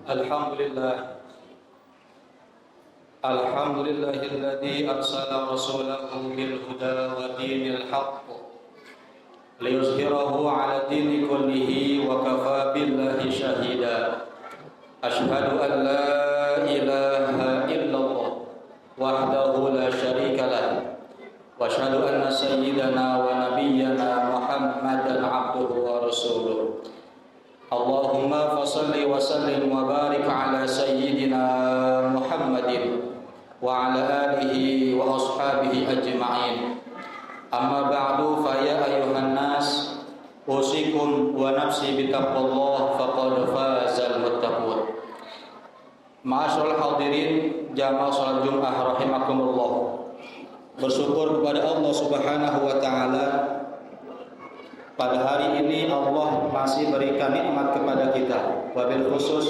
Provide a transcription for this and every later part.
Alhamdulillah. Alhamdulillahilladzi arsala rasulahu bil huda wa dinil haqq liyuzhirahu 'ala dini kullihi wa kafa billahi shahida. Asyhadu an la ilaha illallah wahdahu la syarika lah wa asyhadu anna sayyidana wa nabiyyana Muhammadan 'abduhu wa rasuluh. Allahumma fasalli wa sallim wa barik ala sayyidina Muhammadin wa ala alihi wa ashabihi ajma'in. Amma ba'du, fa ya ayuhan nas, usikum wa nafsi bitaqwallah faqad fazal muttaqun. Ma'asyiral hadirin jamaah salat Jumat rahimakumullah. Bersyukur kepada Allah Subhanahu wa taala, pada hari ini Allah masih berikan nikmat kepada kita, wabil khusus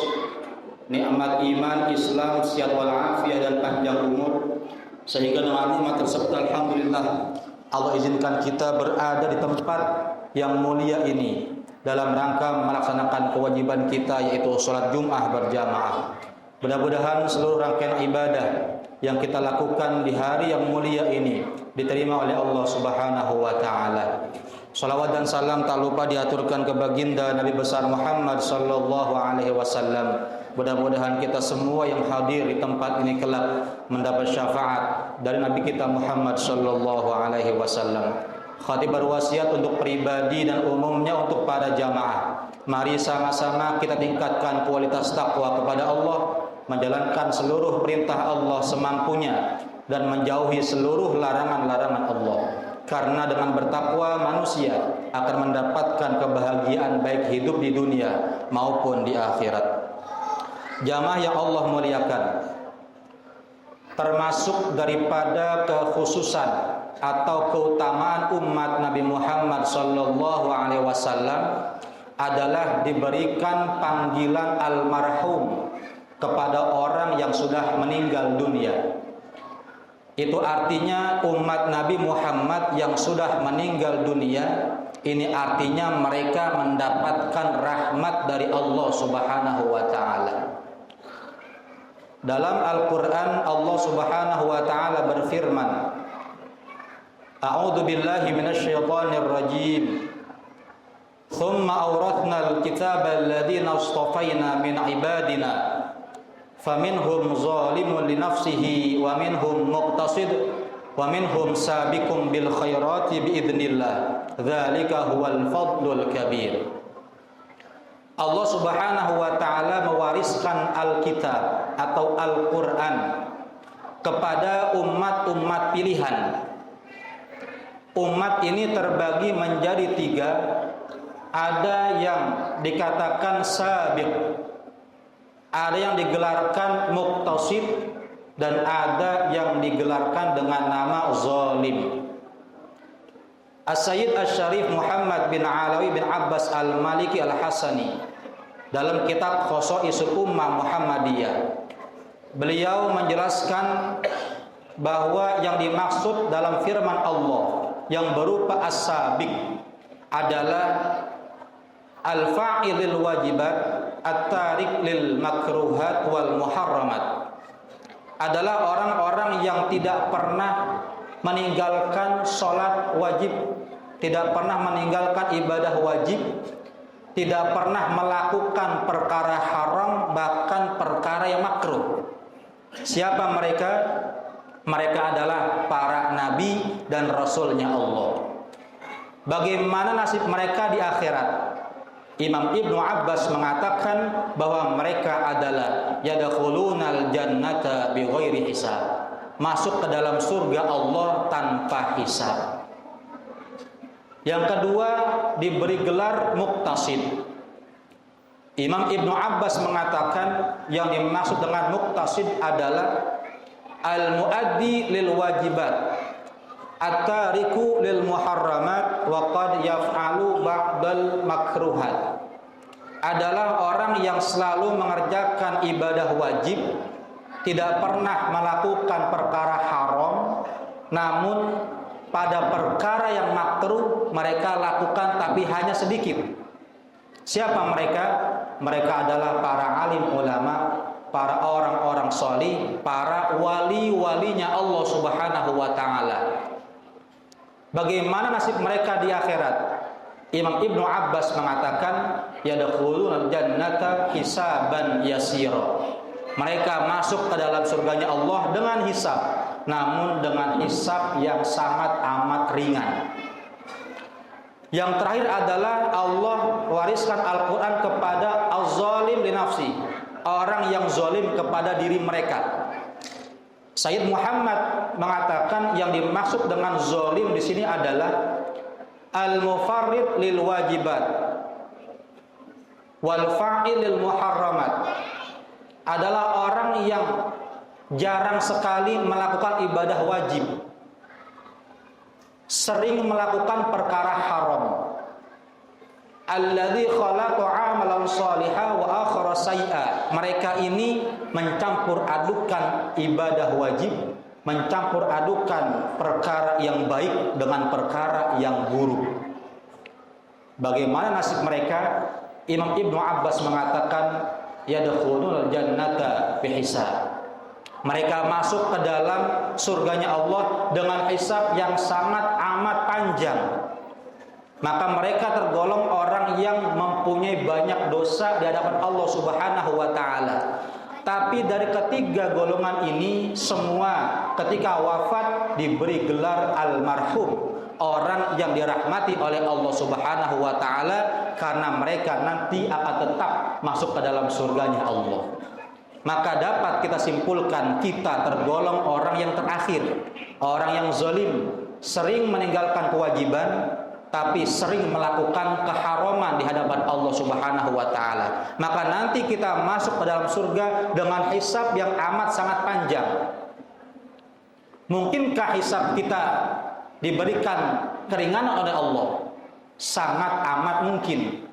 nikmat iman, Islam, sihat wal afiyah dan panjang umur. Sehingga dengan nikmat tersebut alhamdulillah Allah izinkan kita berada di tempat yang mulia ini dalam rangka melaksanakan kewajiban kita, yaitu sholat Jum'ah berjamaah. Mudah-mudahan seluruh rangkaian ibadah yang kita lakukan di hari yang mulia ini diterima oleh Allah Subhanahu wa taala. Salawat dan salam tak lupa diaturkan ke baginda Nabi besar Muhammad sallallahu alaihi wasallam. Mudah-mudahan kita semua yang hadir di tempat ini kelak mendapat syafaat dari Nabi kita Muhammad sallallahu alaihi wasallam. Khatib berwasiat untuk pribadi dan umumnya untuk para jamaah. Mari sama-sama kita tingkatkan kualitas takwa kepada Allah, menjalankan seluruh perintah Allah semampunya dan menjauhi seluruh larangan-larangan Allah. Karena dengan bertakwa manusia akan mendapatkan kebahagiaan baik hidup di dunia maupun di akhirat. Jamaah yang Allah muliakan, termasuk daripada kekhususan atau keutamaan umat Nabi Muhammad sallallahu alaihi wasallam adalah diberikan panggilan almarhum kepada orang yang sudah meninggal dunia. Itu artinya umat Nabi Muhammad yang sudah meninggal dunia, ini artinya mereka mendapatkan rahmat dari Allah Subhanahu wa taala. Dalam Al-Qur'an Allah Subhanahu wa taala berfirman, A'udzu billahi minasyaitonir rajim. Tsumma awrathna al-kitaba alladziina astafaina min ibadina faminhum zalimun li nafsihi wa minhum muqtasid wa minhum sabiqun bil khairati biidznillah. Dzalika huwal fadlul kabir. Allah Subhanahu wa taala mewariskan Alkitab atau Al-Qur'an kepada umat-umat pilihan. Umat ini terbagi menjadi tiga. Ada yang dikatakan sabiq, ada yang digelarkan muqtasid, dan ada yang digelarkan dengan nama zalim. As-Sayyid Asy-Syarif Muhammad bin Alawi bin Abbas Al-Maliki Al-Hasani dalam kitab Khosaisul Ummah Muhammadiyah, beliau menjelaskan bahwa yang dimaksud dalam firman Allah yang berupa as-sabiq adalah al-fa'ilil wajibat at-tarik lil makruhat wal muharramat, adalah orang-orang yang tidak pernah meninggalkan sholat wajib, tidak pernah meninggalkan ibadah wajib, tidak pernah melakukan perkara haram, bahkan perkara yang makruh. Siapa mereka? Mereka adalah para nabi dan rasulnya Allah. Bagaimana nasib mereka di akhirat? Imam Ibnu Abbas mengatakan bahwa mereka adalah yadkhulunal jannata bighairi hisab, masuk ke dalam surga Allah tanpa hisab. Yang kedua, diberi gelar muqtasid. Imam Ibnu Abbas mengatakan yang dimaksud dengan muqtasid adalah al-muaddi lil wajibat, at-tariku lil muharramat wa qad yaf'alu ba'dal makruhat. Adalah orang yang selalu mengerjakan ibadah wajib, tidak pernah melakukan perkara haram, namun pada perkara yang makruh mereka lakukan tapi hanya sedikit. Siapa mereka? mereka adalah para alim ulama, para orang-orang sholih, para wali-walinya Allah Subhanahu wa taala. Bagaimana nasib mereka di akhirat? Imam Ibnu Abbas mengatakan, yadkhulunal jannata hisaban yasira. Mereka masuk ke dalam surganya Allah dengan hisab, namun dengan hisab yang sangat amat ringan. Yang terakhir adalah Allah wariskan Al-Quran kepada az-zalim li nafsi, orang yang zalim kepada diri mereka. Sayyid Muhammad mengatakan yang dimaksud dengan zalim di sini adalah al-mufarrid lil wajibat wal fa'il lil muharramat, adalah orang yang jarang sekali melakukan ibadah wajib, sering melakukan perkara haram. Alladzi khalaqu 'amalan shalihan wa akhara sayyi'a. Mereka ini mencampur adukan ibadah wajib, mencampur adukan perkara yang baik dengan perkara yang buruk. Bagaimana nasib mereka? Imam Ibnu Abbas mengatakan, yadkhulunal jannata bihisab. Mereka masuk ke dalam surganya Allah dengan hisab yang sangat amat panjang. Maka mereka tergolong orang yang mempunyai banyak dosa di hadapan Allah Subhanahu wa taala. Tapi dari ketiga golongan ini semua ketika wafat diberi gelar almarhum, orang yang dirahmati oleh Allah Subhanahu wa taala, karena mereka nanti akan tetap masuk ke dalam surganya Allah. Maka dapat kita simpulkan kita tergolong orang yang terakhir, orang yang zalim, sering meninggalkan kewajiban tapi sering melakukan keharaman di hadapan Allah Subhanahu wa taala. Maka nanti kita masuk ke dalam surga dengan hisab yang amat sangat panjang. Mungkinkah hisab kita diberikan keringanan oleh Allah? Sangat amat mungkin.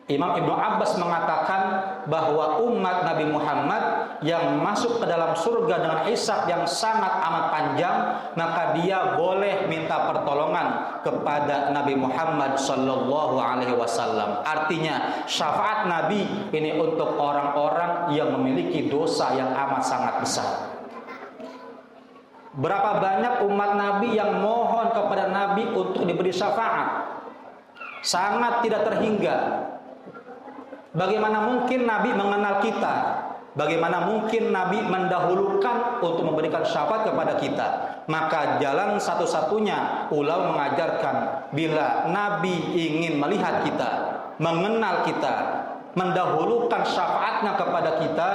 Imam Ibnu Abbas mengatakan bahwa umat Nabi Muhammad yang masuk ke dalam surga dengan hisab yang sangat amat panjang, maka dia boleh minta pertolongan kepada Nabi Muhammad sallallahu alaihi wasallam. Artinya syafaat Nabi ini untuk orang-orang yang memiliki dosa yang amat sangat besar. Berapa banyak umat Nabi yang mohon kepada Nabi untuk diberi syafaat? Sangat tidak terhingga. Bagaimana mungkin Nabi mengenal kita? Bagaimana mungkin Nabi mendahulukan untuk memberikan syafaat kepada kita? Maka jalan satu-satunya ulama mengajarkan, bila Nabi ingin melihat kita, mengenal kita, mendahulukan syafaatnya kepada kita,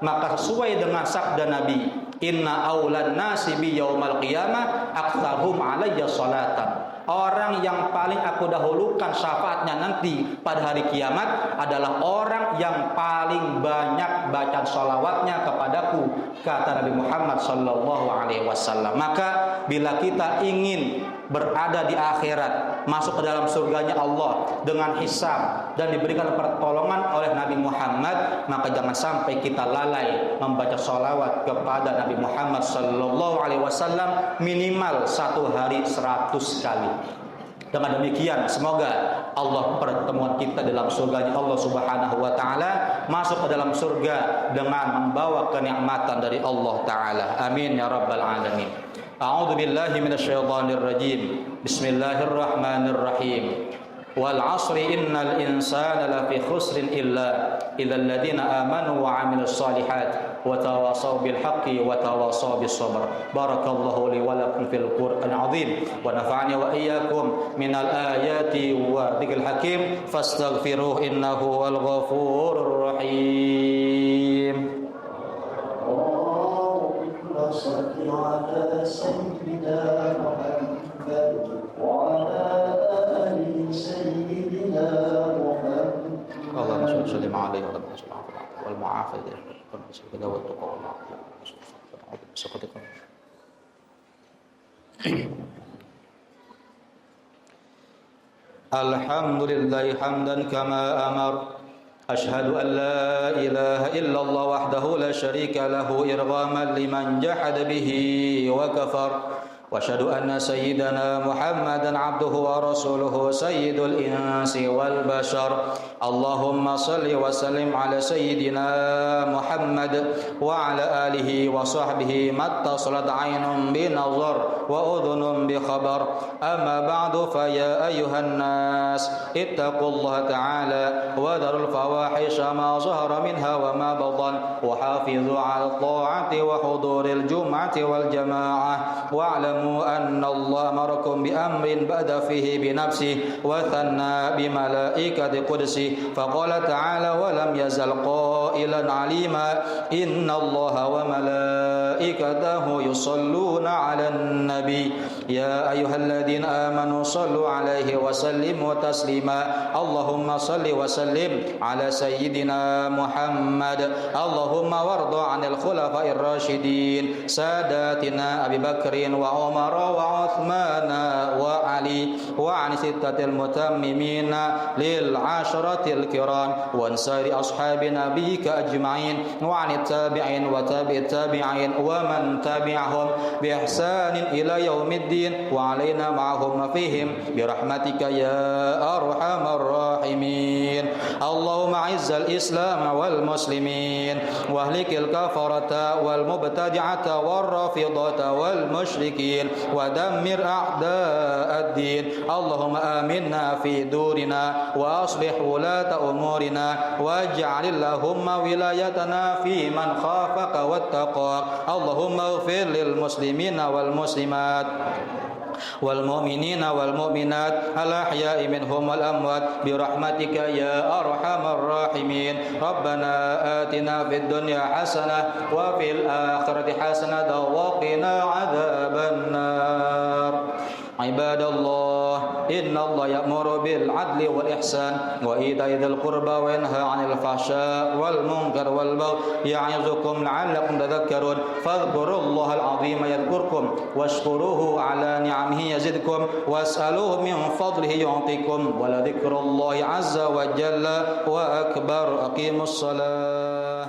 maka sesuai dengan sabda Nabi, inna aulan nasi bi yaumal qiyamah aktsaruhum alayya salatan. Orang yang paling aku dahulukan syafaatnya nanti pada hari kiamat adalah orang yang paling banyak baca sholawatnya kepadaku, kata Nabi Muhammad sallallahu alaihi wasallam. Maka bila kita ingin berada di akhirat, masuk ke dalam surganya Allah dengan hisab dan diberikan pertolongan oleh Nabi Muhammad, maka jangan sampai kita lalai membaca sholawat kepada Nabi Muhammad sallallahu alaihi wasallam minimal satu hari 100 kali. Dengan demikian semoga Allah pertemuan kita dalam surganya Allah Subhanahu wa taala, masuk ke dalam surga dengan membawa kenikmatan dari Allah taala. Amin ya rabbal alamin. A'udzu billahi minasyaitonir rajim. Bismillahirrahmanirrahim. Wal 'asri innal insana lafi khusrin illa alladziina aamanu wa 'amilus shalihat wa tawashaw bil haqqi wa tawashaw bis sabr. Barakallahu li wa lakum fil Qur'anil 'azim wa nafa'ani wa iyyakum minal ayati wa dzikril hakim fastaghfiruhu innahu wal ghafurur rahim. Allahumma shalli 'ala sayyidina Muhammad wa 'ala ali sayyidina Muhammad. Allahumma shalli 'alaihi wa sallam wal mu'afidh Alhamdulillah hamdan kama amar. Ashhadu an la ilaha illallah wahdahu la syarika lahu irghaman liman jahada bihi wa kafar. وأشهد أن سيدنا محمدا عبده ورسوله سيد الإنس والبشر اللهم صل وسلم على سيدنا محمد وعلى آله وصحبه ما اتصلت عين بنظر وأذن بخبر أما بعد فيا أيها الناس اتقوا الله تعالى وذروا الفواحش ما ظهر منها وما بطن وحافظوا على الطاعة وحضور الجمعة والجماعة واعلموا أن الله أمركم بأمر بدأ فيه بنفسه وثنى بملائكة قدسه فقال تعالى ولم يزل قائلا عليما إن الله وملائكته يصلون على النبي يا أيها الذين آمنوا صلوا عليه وسلموا تسليما اللهم صل وسلم على سيدنا محمد اللهم وارض عن الخلفاء الراشدين ساداتنا أبي بكر وعمر وعثمان وعلي وعن ستة المتممين للعشرة الكرام وعن سائر أصحاب نبيك أجمعين وعن التابعين وتابع التابعين ومن تبعهم بإحسان إلى يوم الدين وعلينا معهم فيهم برحمتك يا أرحم الراحمين اللهم أعز الإسلام والمسلمين واهلك الكفرة والمبتدعة والرافضة والمشركين ودمر أعداء الدين اللهم آمنا في دورنا وأصلح ولاة أمورنا واجعل اللهم ولايتنا في من خافك واتقاك اللهم اغفر للمسلمين والمسلمات والمؤمنين والمؤمنات الأحياء منهم والأموات برحمتك يا أرحم الراحمين ربنا آتنا في الدنيا حسنة وفي الآخرة حسنة وقنا عذاب النار عباد الله إن الله يأمر بالعدل والإحسان وإيتاء ذي القربى وينهى عن الفحشاء والمنكر والبغي يعظكم لعلكم تذكرون فاذكروا الله العظيم يذكركم واشكروه على نعمه يزدكم واسألوه من فضله يعطيكم ولذكر الله عز وجل وأكبر أقيموا الصلاة